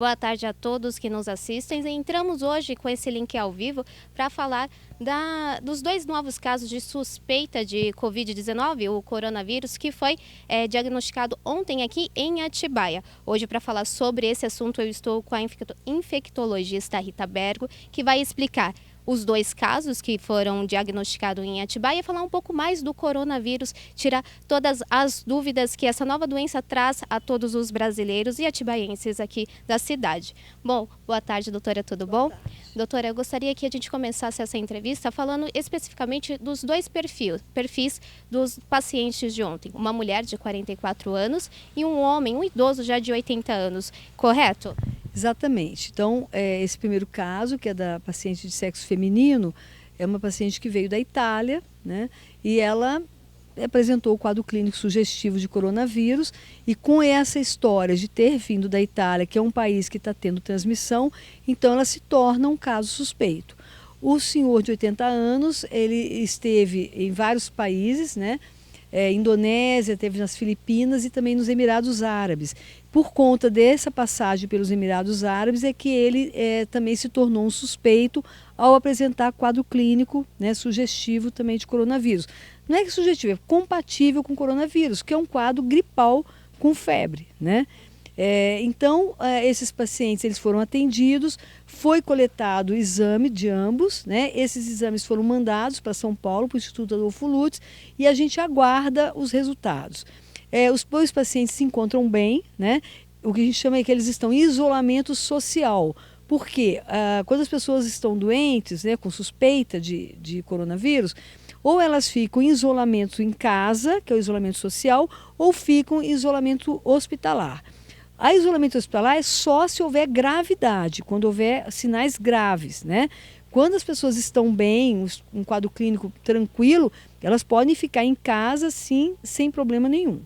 Boa tarde a todos que nos assistem. Entramos hoje com esse link ao vivo para falar dos dois novos casos de suspeita de Covid-19, o coronavírus, que foi diagnosticado ontem aqui em Atibaia. Hoje, para falar sobre esse assunto, eu estou com a infectologista Rita Bergo, que vai explicar os dois casos que foram diagnosticados em Atibaia e falar um pouco mais do coronavírus, tirar todas as dúvidas que essa nova doença traz a todos os brasileiros e atibaienses aqui da cidade. Bom, boa tarde, doutora, tudo bom? Doutora, eu gostaria que a gente começasse essa entrevista falando especificamente dos dois perfis dos pacientes de ontem. Uma mulher de 44 anos e um homem, um idoso já de 80 anos, correto? Exatamente. Então, esse primeiro caso, que é da paciente de sexo feminino, é uma paciente que veio da Itália, né? E ela apresentou o quadro clínico sugestivo de coronavírus, e com essa história de ter vindo da Itália, que é um país que está tendo transmissão, então ela se torna um caso suspeito. O senhor de 80 anos, ele esteve em vários países, né? Indonésia, esteve nas Filipinas e também nos Emirados Árabes. Por conta dessa passagem pelos Emirados Árabes é que ele também se tornou um suspeito ao apresentar quadro clínico, né, sugestivo também de coronavírus. Não é que sugestivo, é compatível com coronavírus, que é um quadro gripal com febre, né? Então, esses pacientes eles foram atendidos, foi coletado o exame de ambos, né? Esses exames foram mandados para São Paulo, para o Instituto Adolfo Lutz, e a gente aguarda os resultados. Os dois pacientes se encontram bem, né? O que a gente chama é que eles estão em isolamento social. Porque quando as pessoas estão doentes, né, com suspeita de coronavírus, ou elas ficam em isolamento em casa, que é o isolamento social, ou ficam em isolamento hospitalar. A isolamento hospitalar é só se houver gravidade, quando houver sinais graves, né? Quando as pessoas estão bem, um quadro clínico tranquilo, elas podem ficar em casa, sim, sem problema nenhum.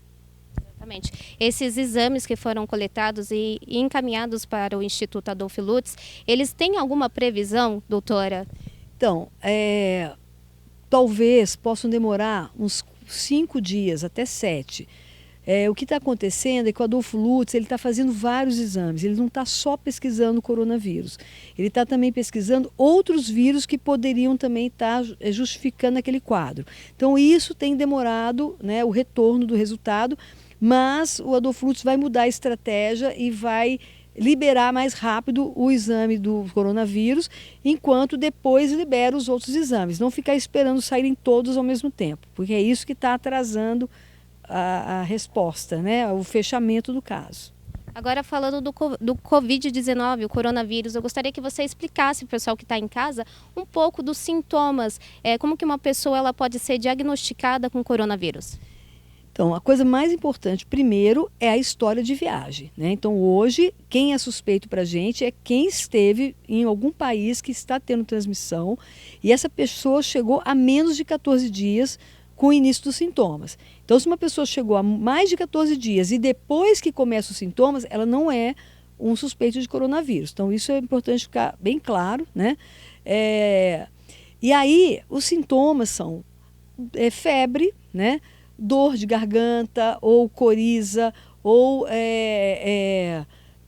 Exatamente. Esses exames que foram coletados e encaminhados para o Instituto Adolfo Lutz, eles têm alguma previsão, doutora? Então, talvez possam demorar uns 5 dias, até 7. O que está acontecendo é que o Adolfo Lutz está fazendo vários exames, ele não está só pesquisando o coronavírus, ele está também pesquisando outros vírus que poderiam também estar justificando aquele quadro. Então isso tem demorado, né, o retorno do resultado, mas o Adolfo Lutz vai mudar a estratégia e vai liberar mais rápido o exame do coronavírus, enquanto depois libera os outros exames. Não ficar esperando saírem todos ao mesmo tempo, porque é isso que está atrasando a resposta, né, o fechamento do caso. Agora falando do Covid-19, o coronavírus, eu gostaria que você explicasse para o pessoal que está em casa um pouco dos sintomas, como que uma pessoa ela pode ser diagnosticada com coronavírus. Então, a coisa mais importante, primeiro, é a história de viagem, né? Então, hoje, quem é suspeito para a gente é quem esteve em algum país que está tendo transmissão e essa pessoa chegou a menos de 14 dias com o início dos sintomas. Então, se uma pessoa chegou a mais de 14 dias e depois que começam os sintomas, ela não é um suspeito de coronavírus. Então, isso é importante ficar bem claro, né? E aí, os sintomas são febre, né? Dor de garganta, ou coriza, ou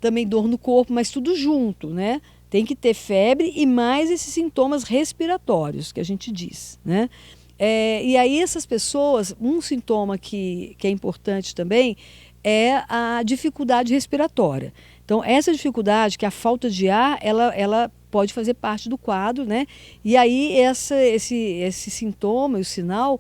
também dor no corpo, mas tudo junto, né? Tem que ter febre e mais esses sintomas respiratórios que a gente diz, né? E aí essas pessoas, um sintoma que é importante também é a dificuldade respiratória. Então essa dificuldade, que é a falta de ar, ela pode fazer parte do quadro, né? E aí esse sintoma, o sinal,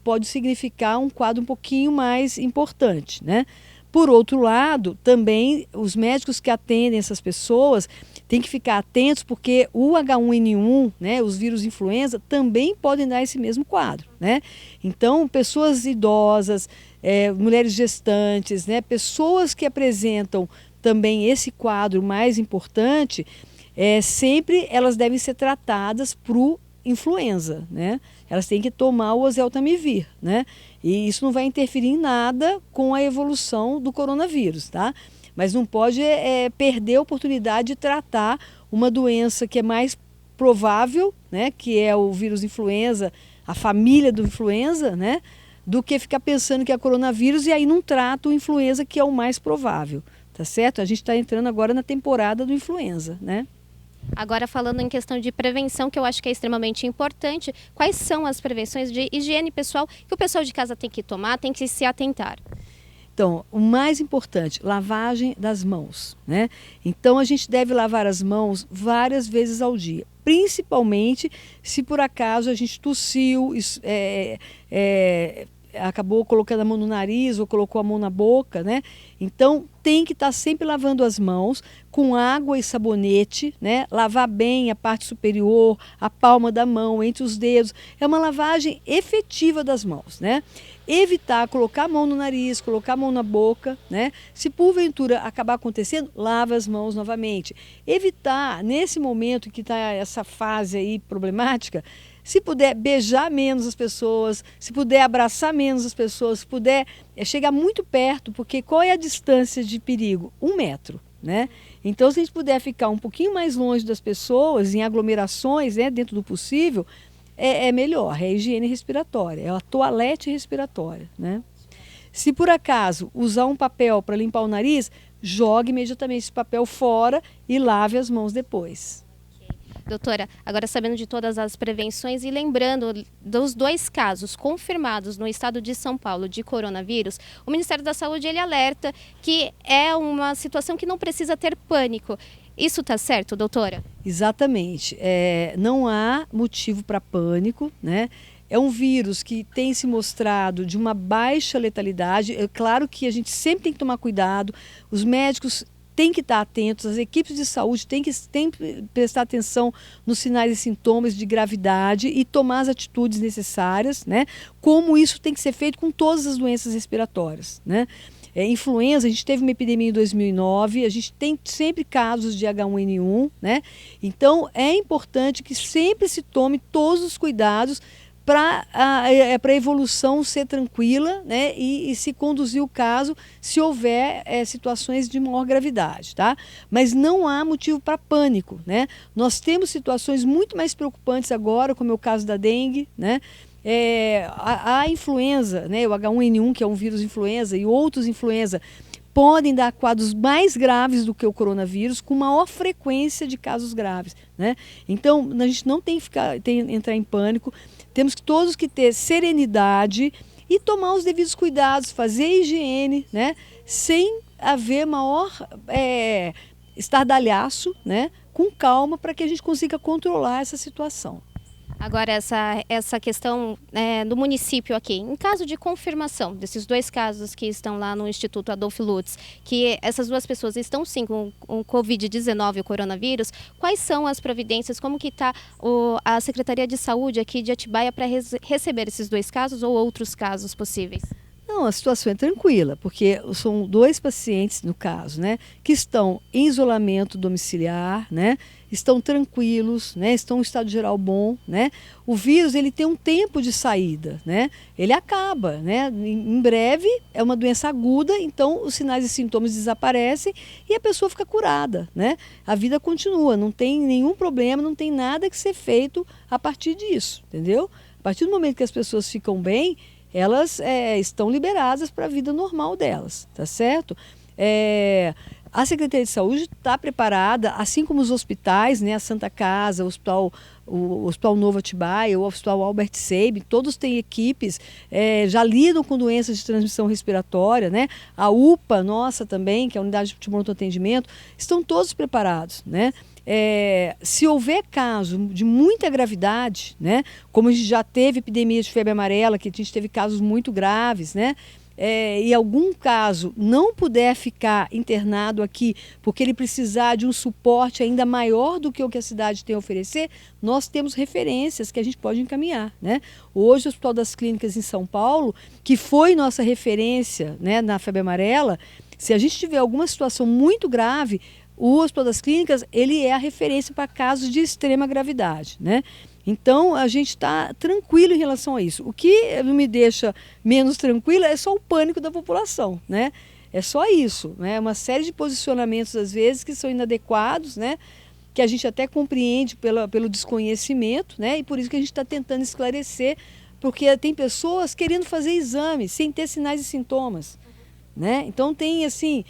pode significar um quadro um pouquinho mais importante, né? Por outro lado, também os médicos que atendem essas pessoas têm que ficar atentos, porque o H1N1, né, os vírus influenza, também podem dar esse mesmo quadro, né? Então, pessoas idosas, mulheres gestantes, né, pessoas que apresentam também esse quadro mais importante, sempre elas devem ser tratadas por influenza, né? Elas têm que tomar o oseltamivir, né? E isso não vai interferir em nada com a evolução do coronavírus, tá? Mas não pode perder a oportunidade de tratar uma doença que é mais provável, né? Que é o vírus influenza, a família do influenza, né? Do que ficar pensando que é coronavírus e aí não trata o influenza, que é o mais provável, tá certo? A gente está entrando agora na temporada do influenza, né? Agora, falando em questão de prevenção, que eu acho que é extremamente importante, quais são as prevenções de higiene pessoal que o pessoal de casa tem que tomar, tem que se atentar? Então, o mais importante, lavagem das mãos, né? Então, a gente deve lavar as mãos várias vezes ao dia, principalmente se por acaso a gente tossiu, acabou colocando a mão no nariz ou colocou a mão na boca, né? Então, tem que estar sempre lavando as mãos com água e sabonete, né? Lavar bem a parte superior, a palma da mão, entre os dedos. É uma lavagem efetiva das mãos, né? Evitar colocar a mão no nariz, colocar a mão na boca, né? Se porventura acabar acontecendo, lava as mãos novamente. Evitar, nesse momento que está essa fase aí problemática, se puder beijar menos as pessoas, se puder abraçar menos as pessoas, se puder chegar muito perto, porque qual é a distância de perigo? 1 metro, né? Então, se a gente puder ficar um pouquinho mais longe das pessoas, em aglomerações, né, dentro do possível, é melhor, é a higiene respiratória, é a toalete respiratória, né? Se por acaso usar um papel para limpar o nariz, jogue imediatamente esse papel fora e lave as mãos depois. Doutora, agora sabendo de todas as prevenções e lembrando dos 2 casos confirmados no estado de São Paulo de coronavírus, o Ministério da Saúde ele alerta que é uma situação que não precisa ter pânico. Isso está certo, doutora? Exatamente. Não há motivo para pânico, né? É um vírus que tem se mostrado de uma baixa letalidade. É claro que a gente sempre tem que tomar cuidado, os médicos têm que estar atentos, as equipes de saúde têm que prestar atenção nos sinais e sintomas de gravidade e tomar as atitudes necessárias, né? Como isso tem que ser feito com todas as doenças respiratórias, né? Influenza, a gente teve uma epidemia em 2009, a gente tem sempre casos de H1N1, né? Então, é importante que sempre se tome todos os cuidados para a evolução ser tranquila, né? E se conduzir o caso se houver situações de maior gravidade, tá? Mas não há motivo para pânico, né? Nós temos situações muito mais preocupantes agora, como é o caso da dengue, né? A influenza, né, o H1N1, que é um vírus influenza, e outros influenza, podem dar quadros mais graves do que o coronavírus, com maior frequência de casos graves, né? Então, a gente não tem que entrar em pânico, temos todos que ter serenidade e tomar os devidos cuidados, fazer higiene, né, sem haver maior estardalhaço, né, com calma, para que a gente consiga controlar essa situação. Agora, essa questão do município aqui, em caso de confirmação desses 2 casos que estão lá no Instituto Adolfo Lutz, que essas 2 pessoas estão sim com o Covid-19, o coronavírus, quais são as providências, como que está a Secretaria de Saúde aqui de Atibaia para receber esses 2 casos ou outros casos possíveis? Não, a situação é tranquila, porque são 2 pacientes, no caso, né, que estão em isolamento domiciliar, né, estão tranquilos, né, estão em estado geral bom, né. O vírus, ele tem um tempo de saída, né, ele acaba, né, em breve é uma doença aguda, então os sinais e sintomas desaparecem e a pessoa fica curada, né. A vida continua, não tem nenhum problema, não tem nada que ser feito a partir disso, entendeu? A partir do momento que as pessoas ficam bem, elas estão liberadas para a vida normal delas, tá certo? A Secretaria de Saúde está preparada, assim como os hospitais, né, a Santa Casa, o Hospital Novo Atibaia, o Hospital Albert Sabin, todos têm equipes, já lidam com doenças de transmissão respiratória, né? A UPA, nossa também, que é a Unidade de Pronto Atendimento, estão todos preparados, né? Se houver caso de muita gravidade, né, como a gente já teve epidemia de febre amarela, que a gente teve casos muito graves, né, e algum caso não puder ficar internado aqui porque ele precisar de um suporte ainda maior do que o que a cidade tem a oferecer, nós temos referências que a gente pode encaminhar, né? Hoje o Hospital das Clínicas em São Paulo, que foi nossa referência, né, na febre amarela, se a gente tiver alguma situação muito grave, o Hospital das Clínicas, ele é a referência para casos de extrema gravidade, né? Então, a gente está tranquilo em relação a isso. O que me deixa menos tranquila é só o pânico da população, né? É só isso, né? Uma série de posicionamentos, às vezes, que são inadequados, né? Que a gente até compreende pelo desconhecimento, né? E por isso que a gente está tentando esclarecer, porque tem pessoas querendo fazer exames sem ter sinais e sintomas, né? Então, tem, assim...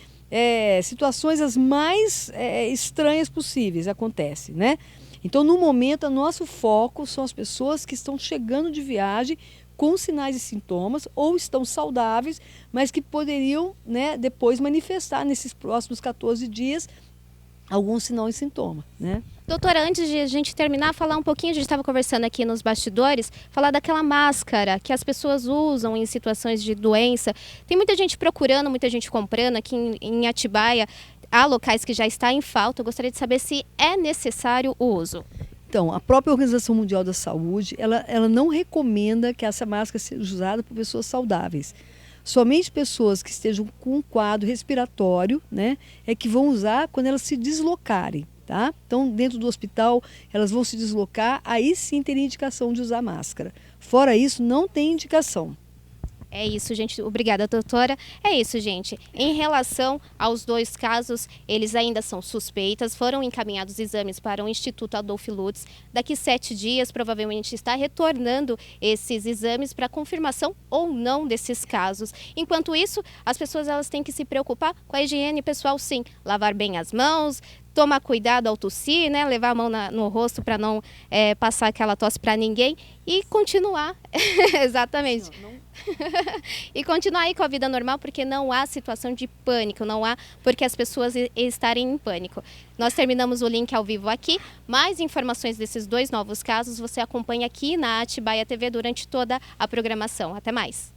situações as mais estranhas possíveis acontecem, né? Então, no momento, o nosso foco são as pessoas que estão chegando de viagem com sinais e sintomas ou estão saudáveis, mas que poderiam, né, depois manifestar nesses próximos 14 dias algum sinal e sintoma, né? Doutora, antes de a gente terminar, falar um pouquinho, a gente estava conversando aqui nos bastidores, falar daquela máscara que as pessoas usam em situações de doença. Tem muita gente procurando, muita gente comprando aqui em Atibaia. Há locais que já está em falta. Eu gostaria de saber se é necessário o uso. Então, a própria Organização Mundial da Saúde, ela não recomenda que essa máscara seja usada por pessoas saudáveis. Somente pessoas que estejam com um quadro respiratório, né, é que vão usar quando elas se deslocarem, tá? Então, dentro do hospital, elas vão se deslocar, aí sim teria indicação de usar máscara. Fora isso, não tem indicação. É isso, gente. Obrigada, doutora. É isso, gente. Em relação aos 2 casos, eles ainda são suspeitas, foram encaminhados exames para o Instituto Adolfo Lutz. Daqui 7 dias, provavelmente está retornando esses exames para confirmação ou não desses casos. Enquanto isso, as pessoas elas têm que se preocupar com a higiene pessoal, sim. Lavar bem as mãos, tomar cuidado ao tossir, né? Levar a mão no rosto para não passar aquela tosse para ninguém e continuar. Exatamente. E continuar aí com a vida normal, porque não há situação de pânico, não há porque as pessoas estarem em pânico. Nós terminamos o link ao vivo aqui. Mais informações desses 2 novos casos você acompanha aqui na Atibaia TV durante toda a programação. Até mais!